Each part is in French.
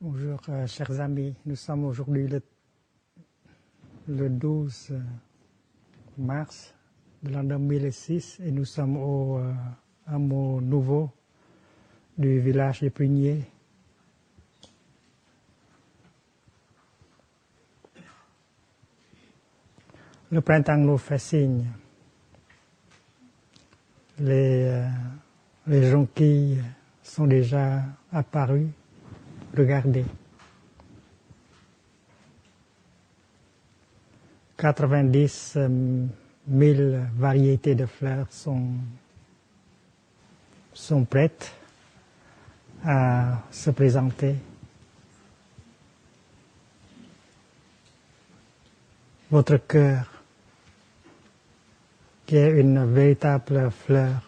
Bonjour, chers amis. Nous sommes aujourd'hui le 12 mars de l'an 2006 et nous sommes au hameau nouveau du village des Pruniers. Le printemps nous fait signe. Les jonquilles sont déjà apparues. Regardez. 90 000 variétés de fleurs sont prêtes à se présenter. Votre cœur, qui est une véritable fleur,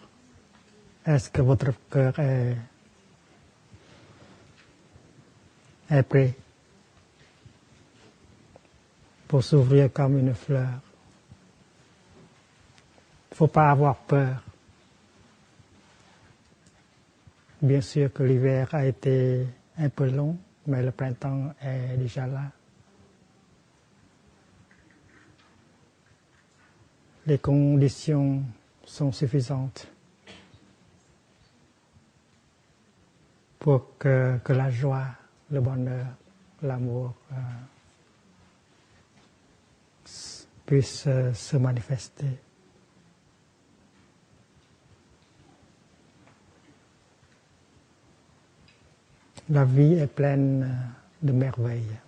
est-ce que votre cœur est prêt pour s'ouvrir comme une fleur? Il ne faut pas avoir peur. Bien sûr que l'hiver a été un peu long, mais le printemps est déjà là. Les conditions sont suffisantes pour que la joie, le bonheur, l'amour puissent se manifester. La vie est pleine de merveilles.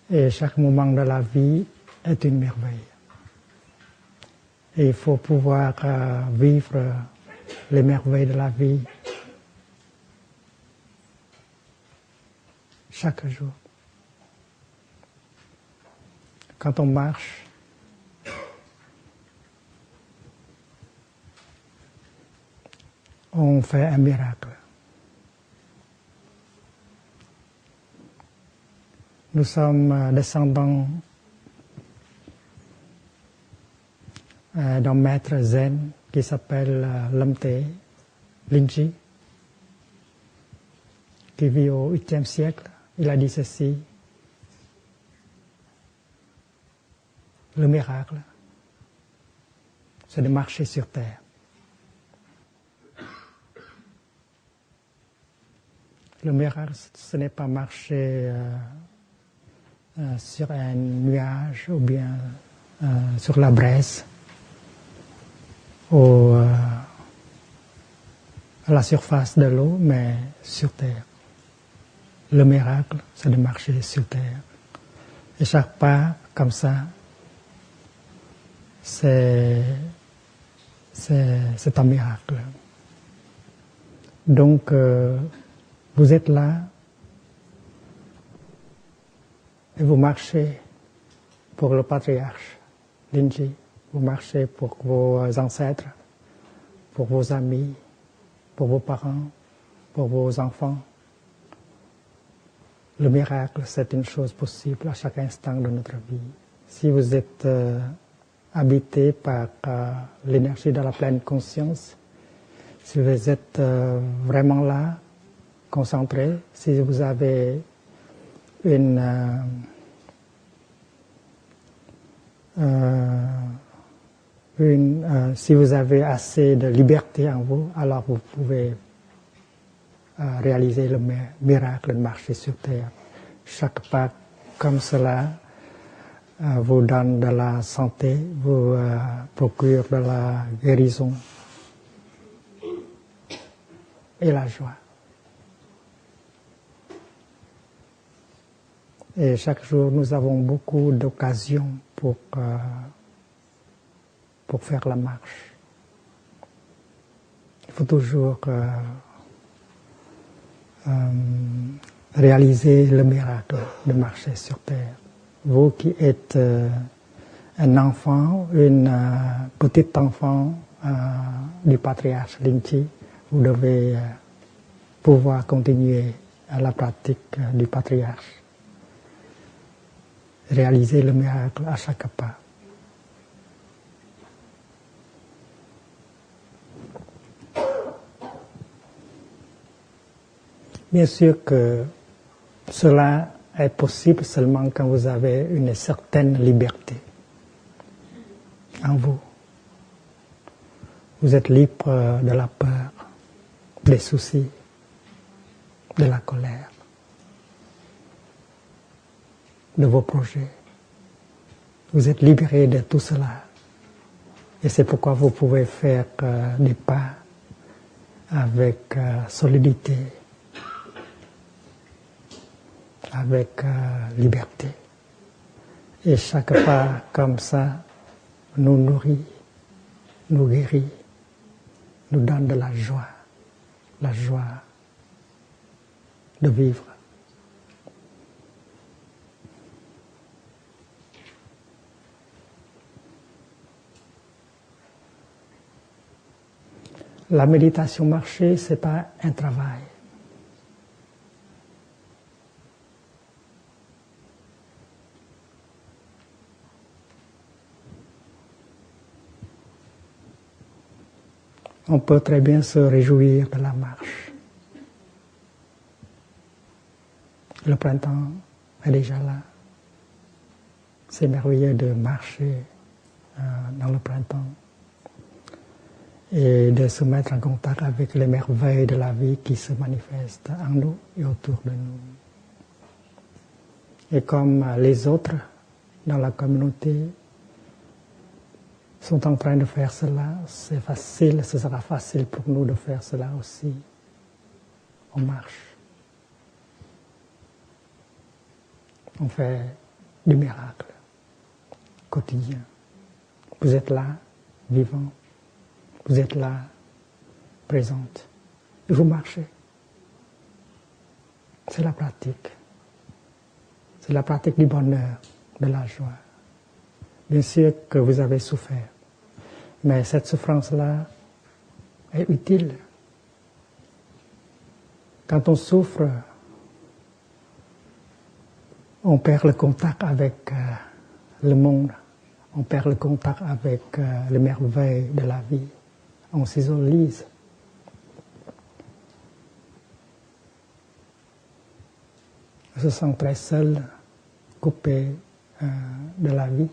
Et chaque moment de la vie est une merveille. Et il faut pouvoir vivre les merveilles de la vie chaque jour. Quand on marche, on fait un miracle. Nous sommes descendants d'un maître zen qui s'appelle Lamte Lingji, qui vit au 8e siècle. Il a dit ceci: le miracle, c'est de marcher sur terre. Le miracle, ce n'est pas marcher sur un nuage ou bien sur la braise ou à la surface de l'eau, mais sur terre. Le miracle, c'est de marcher sur terre. Et chaque pas, comme ça, c'est un miracle. Donc, vous êtes là et vous marchez pour le patriarche Lingji, vous marchez pour vos ancêtres, pour vos amis, pour vos parents, pour vos enfants. Le miracle, c'est une chose possible à chaque instant de notre vie. Si vous êtes habité par l'énergie de la pleine conscience, si vous êtes vraiment là, concentré, si vous avez si vous avez assez de liberté en vous, alors vous pouvez réaliser le miracle de marcher sur terre. Chaque pas comme cela vous donne de la santé, vous procure de la guérison et la joie. Et chaque jour, nous avons beaucoup d'occasions pour faire la marche. Il faut toujours réaliser le miracle de marcher sur terre. Vous qui êtes un enfant, une petite enfant du patriarche Lingji, vous devez pouvoir continuer à la pratique du patriarche. Réaliser le miracle à chaque pas. Bien sûr que cela est possible seulement quand vous avez une certaine liberté en vous. Vous êtes libre de la peur, des soucis, de la colère, de vos projets. Vous êtes libéré de tout cela. Et c'est pourquoi vous pouvez faire des pas avec solidité, avec liberté. Et chaque pas comme ça nous nourrit, nous guérit, nous donne de la joie de vivre. La méditation marcher, ce n'est pas un travail. On peut très bien se réjouir de la marche. Le printemps est déjà là. C'est merveilleux de marcher dans le printemps et de se mettre en contact avec les merveilles de la vie qui se manifestent en nous et autour de nous. Et comme les autres dans la communauté sont en train de faire cela, c'est facile, ce sera facile pour nous de faire cela aussi. On marche. On fait du miracle quotidien. Vous êtes là, vivant. Vous êtes là, présente. Et vous marchez. C'est la pratique. C'est la pratique du bonheur, de la joie. Bien sûr que vous avez souffert. Mais cette souffrance-là est utile. Quand on souffre, on perd le contact avec le monde. On perd le contact avec les merveilles de la vie. On s'isolise. On se sent très seul, coupé de la vie.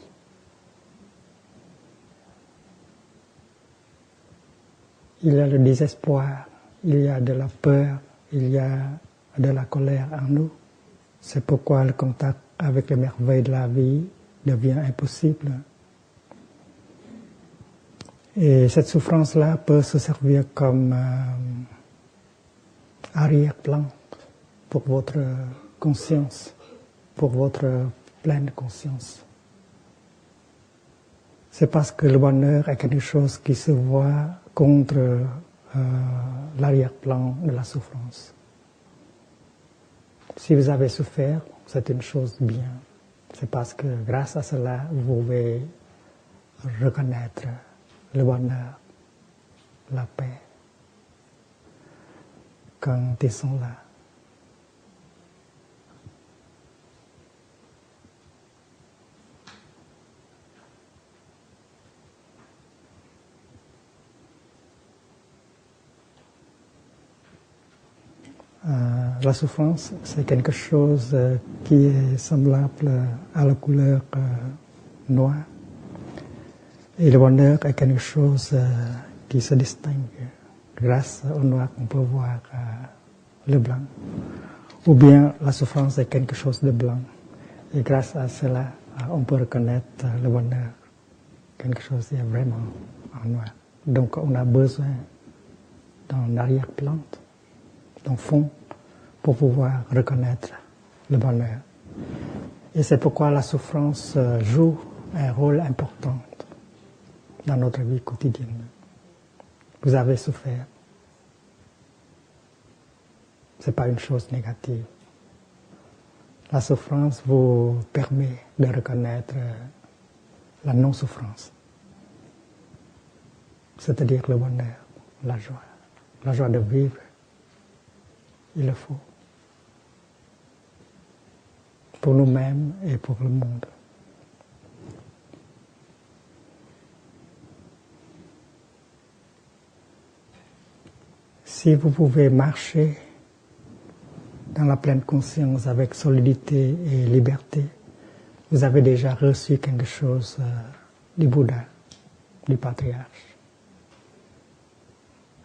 Il y a le désespoir, il y a de la peur, il y a de la colère en nous. C'est pourquoi le contact avec les merveilles de la vie devient impossible. Et cette souffrance-là peut se servir comme arrière-plan pour votre conscience, pour votre pleine conscience. C'est parce que le bonheur est quelque chose qui se voit contre l'arrière-plan de la souffrance. Si vous avez souffert, c'est une chose bien. C'est parce que grâce à cela, vous pouvez reconnaître le bonheur, la paix, quand ils sont là. La souffrance, c'est quelque chose qui est semblable à la couleur noire. Et le bonheur est quelque chose qui se distingue. Grâce au noir, on peut voir le blanc. Ou bien la souffrance est quelque chose de blanc. Et grâce à cela, on peut reconnaître le bonheur. Quelque chose qui est vraiment en noir. Donc on a besoin d'un arrière-plan, d'un fond, pour pouvoir reconnaître le bonheur. Et c'est pourquoi la souffrance joue un rôle important dans notre vie quotidienne. Vous avez souffert. Ce n'est pas une chose négative. La souffrance vous permet de reconnaître la non-souffrance, c'est-à-dire le bonheur, la joie de vivre. Il le faut. Pour nous-mêmes et pour le monde. Si vous pouvez marcher dans la pleine conscience avec solidité et liberté, vous avez déjà reçu quelque chose du Bouddha, du patriarche.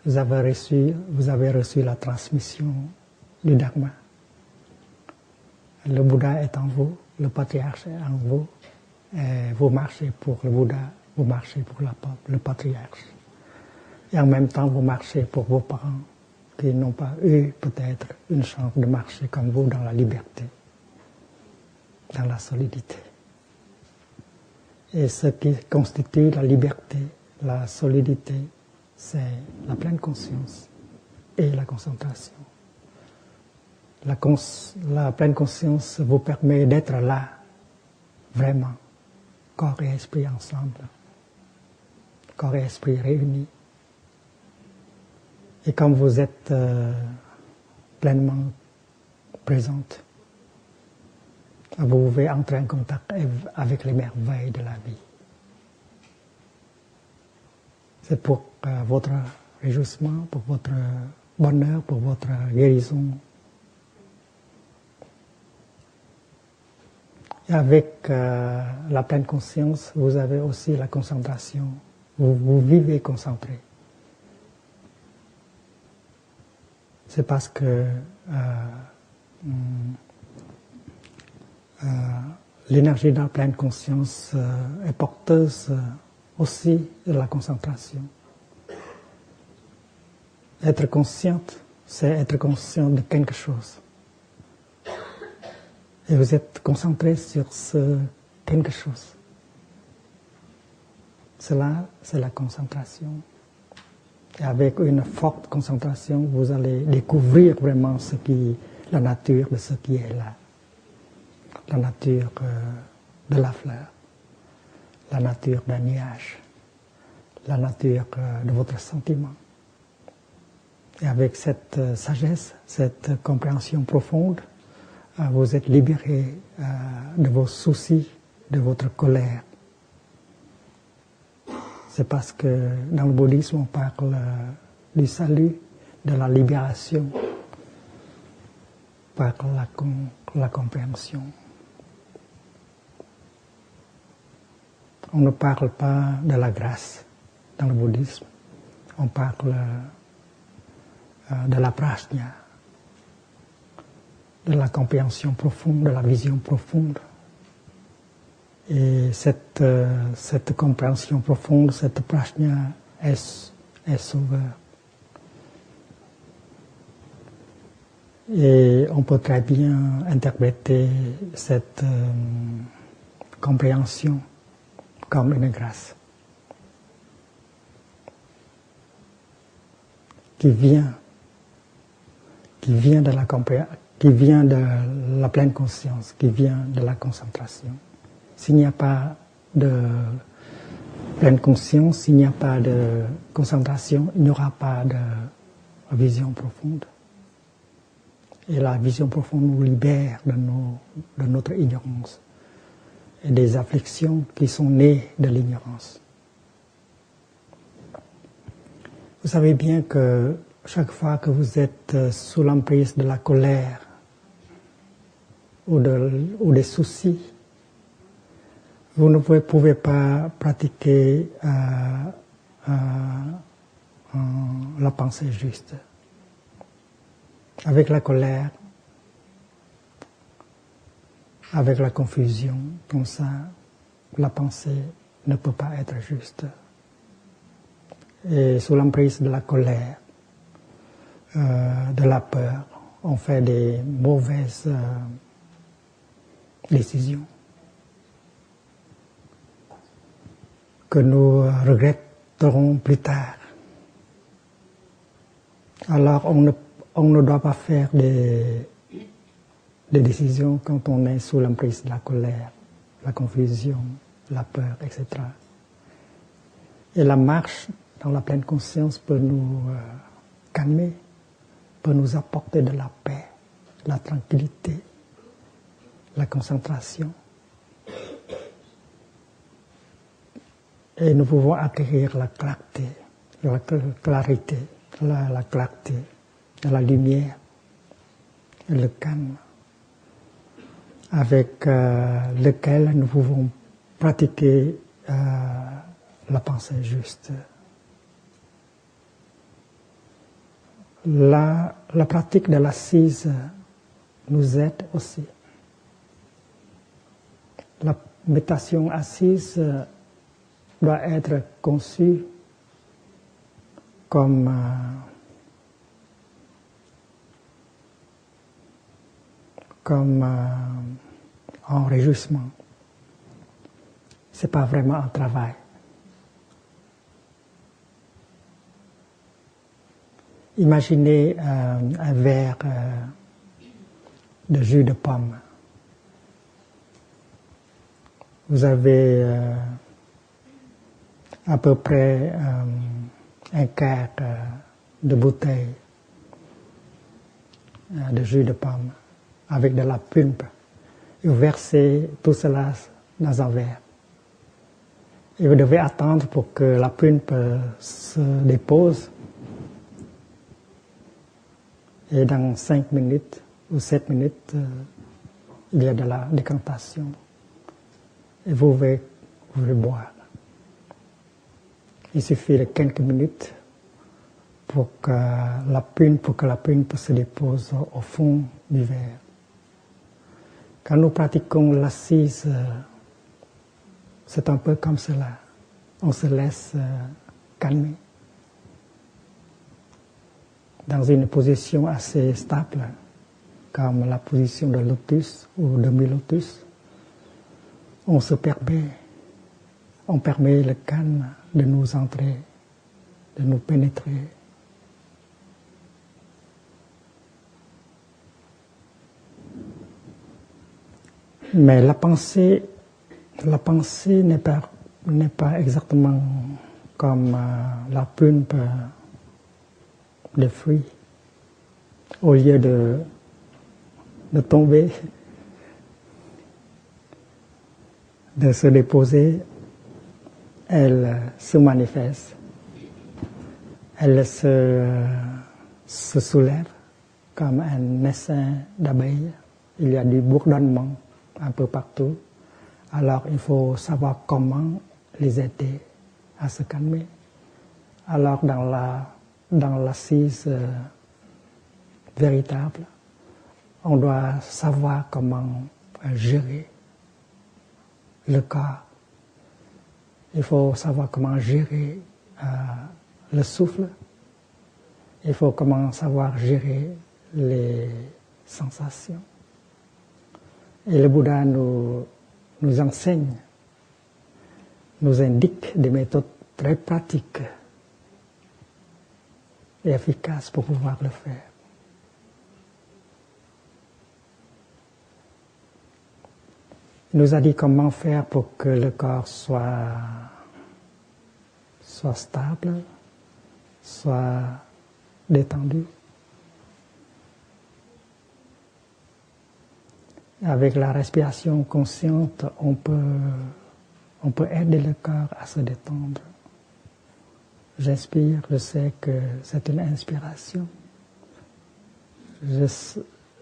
Vous avez reçu la transmission du Dharma. Le Bouddha est en vous, le patriarche est en vous, et vous marchez pour le Bouddha, vous marchez pour le patriarche. Et en même temps, vous marchez pour vos parents qui n'ont pas eu peut-être une chance de marcher comme vous dans la liberté, dans la solidité. Et ce qui constitue la liberté, la solidité, c'est la pleine conscience et la concentration. La pleine conscience vous permet d'être là, vraiment, corps et esprit ensemble, corps et esprit réunis. Et quand vous êtes pleinement présente, vous pouvez entrer en contact avec les merveilles de la vie. C'est pour votre réjouissement, pour votre bonheur, pour votre guérison. Et avec la pleine conscience, vous avez aussi la concentration. Vous vivez concentré. C'est parce que l'énergie de la pleine conscience est porteuse aussi de la concentration. Être consciente, c'est être conscient de quelque chose. Et vous êtes concentré sur ce quelque chose. Cela, c'est la concentration. Et avec une forte concentration, vous allez découvrir vraiment la nature de ce qui est là. La nature de la fleur, la nature d'un nuage, la nature de votre sentiment. Et avec cette sagesse, cette compréhension profonde, vous êtes libéré de vos soucis, de votre colère. C'est parce que dans le bouddhisme, on parle du salut, de la libération, par la compréhension. On ne parle pas de la grâce dans le bouddhisme. On parle de la prajna, de la compréhension profonde, de la vision profonde. Et cette compréhension profonde, cette prajna est sauveur. Et on peut très bien interpréter cette compréhension comme une grâce qui vient de la pleine conscience, qui vient de la concentration. S'il n'y a pas de pleine conscience, s'il n'y a pas de concentration, il n'y aura pas de vision profonde. Et la vision profonde nous libère de notre ignorance et des afflictions qui sont nées de l'ignorance. Vous savez bien que chaque fois que vous êtes sous l'emprise de la colère ou des soucis, vous ne pouvez pas pratiquer la pensée juste. Avec la colère, avec la confusion, comme ça, la pensée ne peut pas être juste. Et sous l'emprise de la colère, de la peur, on fait des mauvaises décisions que nous regretterons plus tard. Alors on ne doit pas faire des décisions quand on est sous l'emprise de la colère, la confusion, la peur, etc. Et la marche dans la pleine conscience peut nous calmer, peut nous apporter de la paix, la tranquillité, la concentration. Et nous pouvons acquérir la clarté, la clarté, la lumière le calme avec lequel nous pouvons pratiquer la pensée juste. La pratique de l'assise nous aide aussi. La méditation assise doit être conçue comme un réjouissement. C'est pas vraiment un travail. Imaginez un verre de jus de pomme. Vous avez à peu près un quart de bouteille de jus de pomme avec de la pulpe. Et vous versez tout cela dans un verre. Et vous devez attendre pour que la pulpe se dépose. Et dans 5 minutes ou 7 minutes, il y a de la décantation. Et vous pouvez boire. Il suffit de quelques minutes pour que la pulpe se dépose au fond du verre. Quand nous pratiquons l'assise, c'est un peu comme cela. On se laisse calmer dans une position assez stable, comme la position de lotus ou demi-lotus. On permet le calme de nous entrer, de nous pénétrer. Mais la pensée n'est pas exactement comme la pulpe des fruits. Au lieu de tomber, de se déposer, elle se manifeste. Elle se soulève comme un essaim d'abeilles. Il y a du bourdonnement un peu partout. Alors il faut savoir comment les aider à se calmer. Alors dans l'assise véritable, on doit savoir comment gérer le corps. Il faut savoir comment gérer le souffle. Il faut comment savoir gérer les sensations. Et le Bouddha nous enseigne, nous indique des méthodes très pratiques et efficaces pour pouvoir le faire. Il nous a dit comment faire pour que le corps soit stable, soit détendu. Avec la respiration consciente, on peut aider le corps à se détendre. J'inspire, je sais que c'est une inspiration.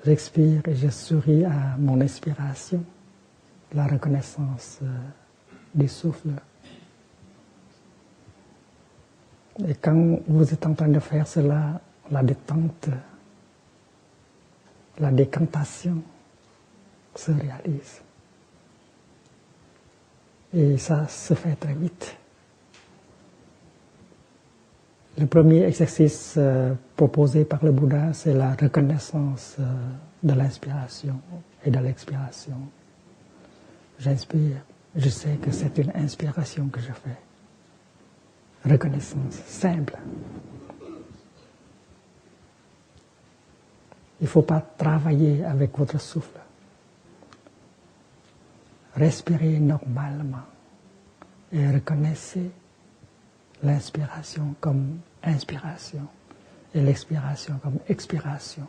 J'expire et je souris à mon inspiration, la reconnaissance du souffle. Et quand vous êtes en train de faire cela, la détente, la décantation se réalise. Et ça se fait très vite. Le premier exercice proposé par le Bouddha, c'est la reconnaissance de l'inspiration et de l'expiration. J'inspire, je sais que c'est une inspiration que je fais. Reconnaissance simple. Il ne faut pas travailler avec votre souffle. Respirez normalement et reconnaissez l'inspiration comme inspiration et l'expiration comme expiration.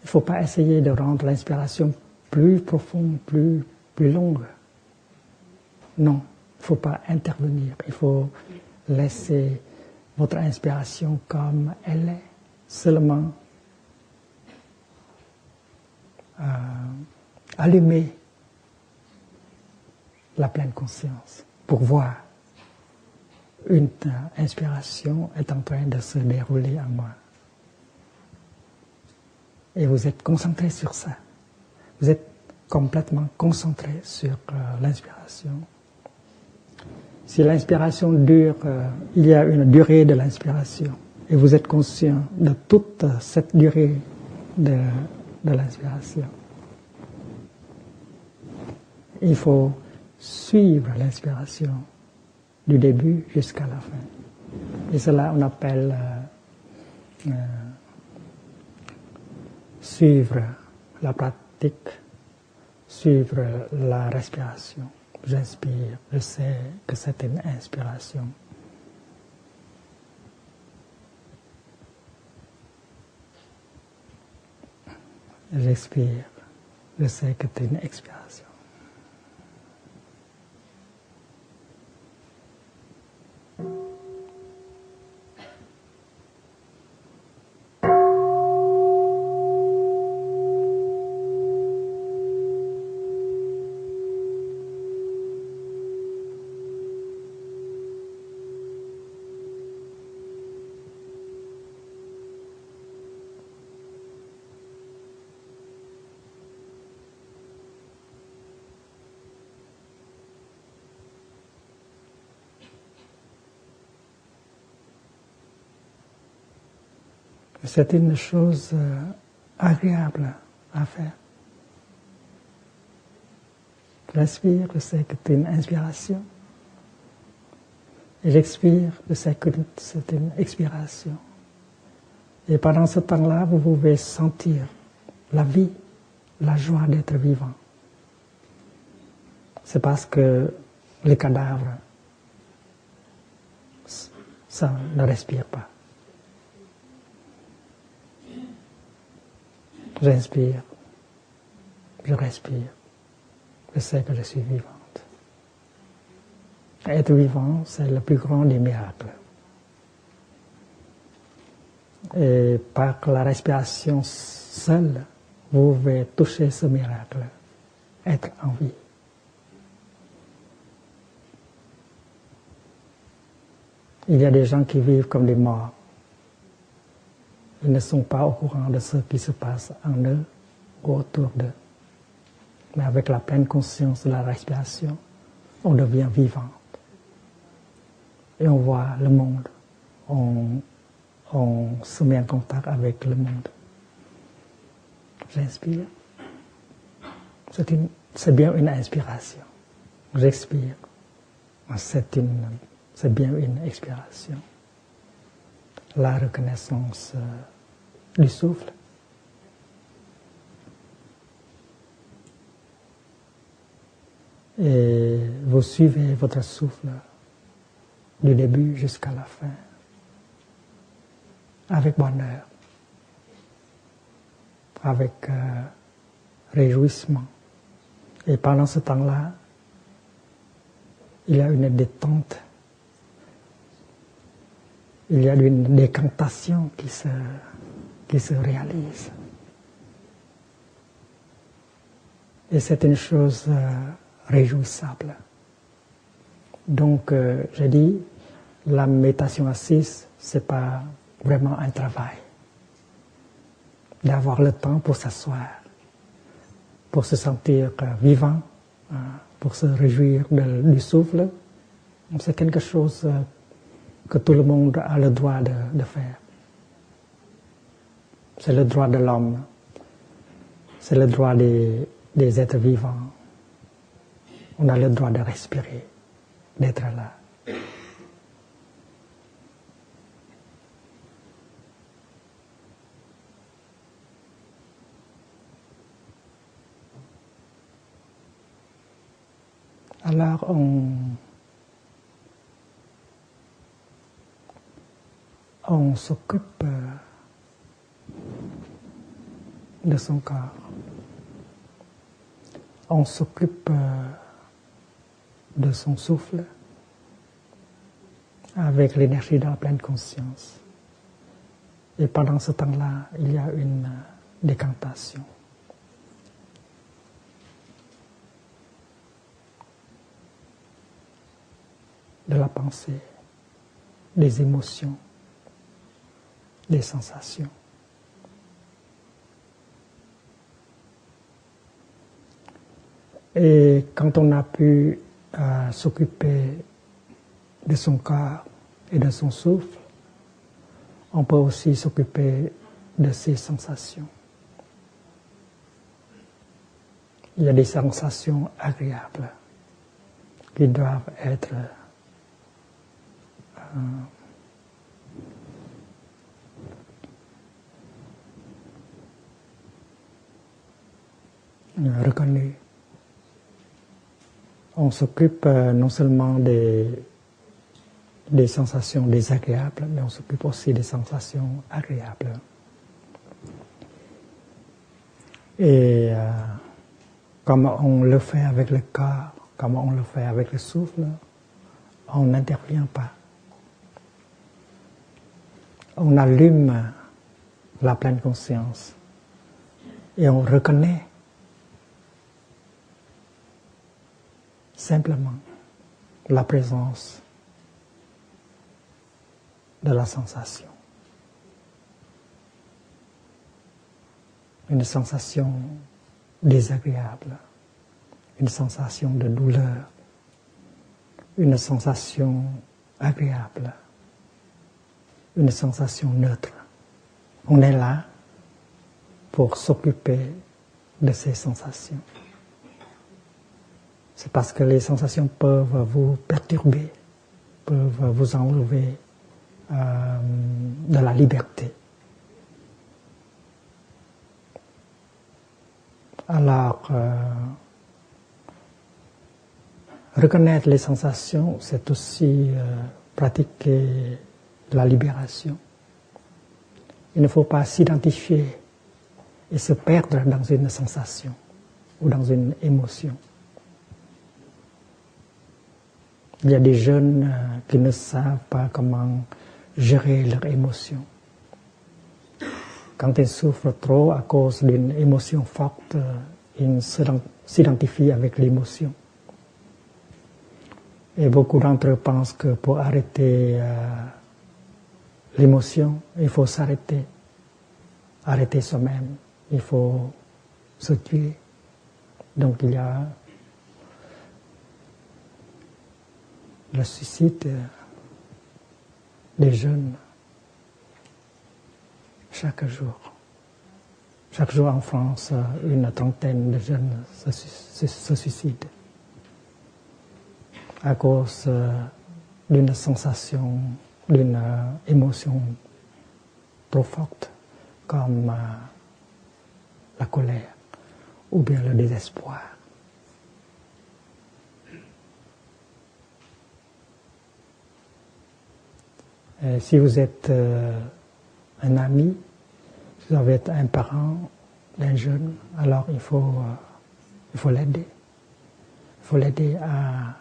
Il ne faut pas essayer de rendre l'inspiration plus profonde, plus longue. Non, il ne faut pas intervenir. Il faut laisser votre inspiration comme elle est, seulement allumer la pleine conscience pour voir une inspiration est en train de se dérouler en moi. Et vous êtes concentré sur ça. Vous êtes complètement concentré sur l'inspiration. Si l'inspiration dure, il y a une durée de l'inspiration. Et vous êtes conscient de toute cette durée de l'inspiration. Il faut suivre l'inspiration du début jusqu'à la fin. Et cela on appelle suivre la pratique, suivre la respiration. J'inspire, je sais que c'est une inspiration. J'expire, je sais que c'est une expiration. C'est une chose agréable à faire. J'inspire, je sais que c'est une inspiration. Et j'expire, je sais que c'est une expiration. Et pendant ce temps-là, vous pouvez sentir la vie, la joie d'être vivant. C'est parce que les cadavres, ça ne respire pas. J'inspire, je respire, je sais que je suis vivante. Être vivant, c'est le plus grand des miracles. Et par la respiration seule, vous pouvez toucher ce miracle, être en vie. Il y a des gens qui vivent comme des morts. Ils ne sont pas au courant de ce qui se passe en eux ou autour d'eux. Mais avec la pleine conscience de la respiration, on devient vivant. Et on voit le monde. On se met en contact avec le monde. J'inspire. C'est bien une inspiration. J'expire. C'est bien une expiration. La reconnaissance du souffle. Et vous suivez votre souffle du début jusqu'à la fin, avec bonheur, avec réjouissement. Et pendant ce temps-là, il y a une détente. Il y a une décantation qui se réalise. Et c'est une chose réjouissable. Donc, je dis, la méditation assise, c'est pas vraiment un travail. D'avoir le temps pour s'asseoir, pour se sentir vivant, pour se réjouir du souffle. C'est quelque chose que tout le monde a le droit de faire. C'est le droit de l'homme. C'est le droit des êtres vivants. On a le droit de respirer, d'être là. Alors on s'occupe de son corps. On s'occupe de son souffle avec l'énergie de la pleine conscience. Et pendant ce temps-là, il y a une décantation. de la pensée, des émotions, des sensations. Et quand on a pu s'occuper de son corps et de son souffle, on peut aussi s'occuper de ses sensations. Il y a des sensations agréables qui doivent être reconnues. On s'occupe non seulement des sensations désagréables, mais on s'occupe aussi des sensations agréables. Et comme on le fait avec le corps, comme on le fait avec le souffle, on n'intervient pas. On allume la pleine conscience et on reconnaît simplement la présence de la sensation. Une sensation désagréable, une sensation de douleur, une sensation agréable, une sensation neutre. On est là pour s'occuper de ces sensations. C'est parce que les sensations peuvent vous perturber, peuvent vous enlever de la liberté. Alors, reconnaître les sensations, c'est aussi pratiquer la libération. Il ne faut pas s'identifier et se perdre dans une sensation ou dans une émotion. Il y a des jeunes qui ne savent pas comment gérer leurs émotions. Quand ils souffrent trop à cause d'une émotion forte, ils s'identifient avec l'émotion. Et beaucoup d'entre eux pensent que pour arrêter l'émotion, il faut s'arrêter, arrêter soi-même, il faut se tuer. Donc il y a le suicide des jeunes chaque jour. Chaque jour en France, une trentaine de jeunes se suicident à cause d'une sensation, d'une émotion trop forte comme la colère ou bien le désespoir. Et si vous êtes un ami, si vous êtes un parent d'un jeune, alors il faut l'aider. Il faut l'aider à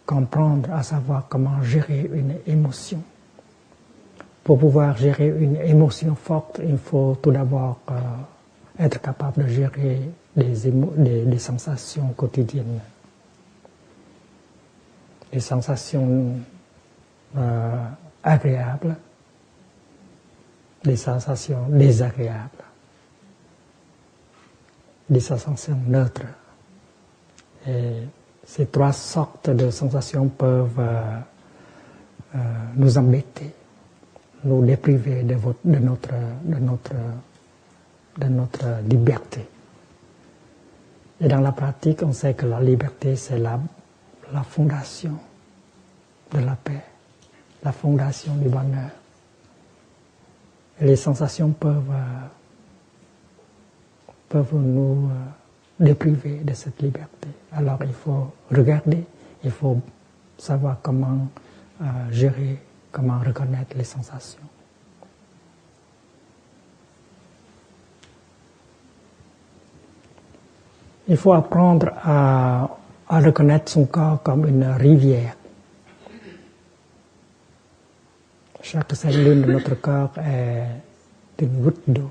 comprendre, à savoir comment gérer une émotion. Pour pouvoir gérer une émotion forte, il faut tout d'abord être capable de gérer des sensations quotidiennes. Des sensations agréables, des sensations désagréables, des sensations neutres. Et ces trois sortes de sensations peuvent nous embêter, nous dépriver de notre liberté. Et dans la pratique, on sait que la liberté, c'est la fondation de la paix, la fondation du bonheur. Et les sensations peuvent nous dépriver de cette liberté. Alors il faut regarder, il faut savoir comment gérer, comment reconnaître les sensations. Il faut apprendre à reconnaître son corps comme une rivière. Chaque cellule de notre corps est une goutte d'eau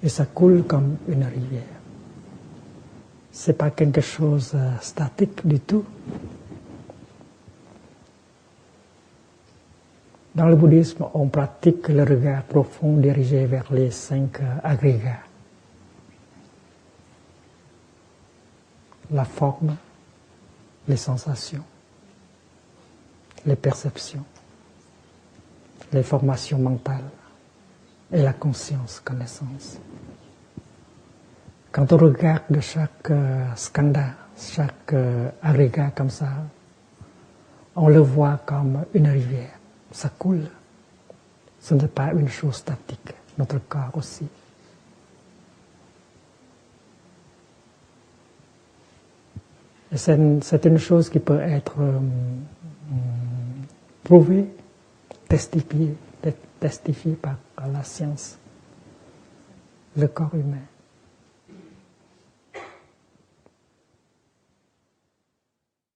et ça coule comme une rivière. C'est pas quelque chose statique du tout. Dans le bouddhisme, on pratique le regard profond dirigé vers les 5 agrégats. La forme, les sensations, les perceptions, les formations mentales et la conscience, connaissance. Quand on regarde chaque skandha, chaque agrégat comme ça, on le voit comme une rivière. Ça coule. Ce n'est pas une chose statique. Notre corps aussi. Et c'est une chose qui peut être prouvée, testifiée par la science. Le corps humain.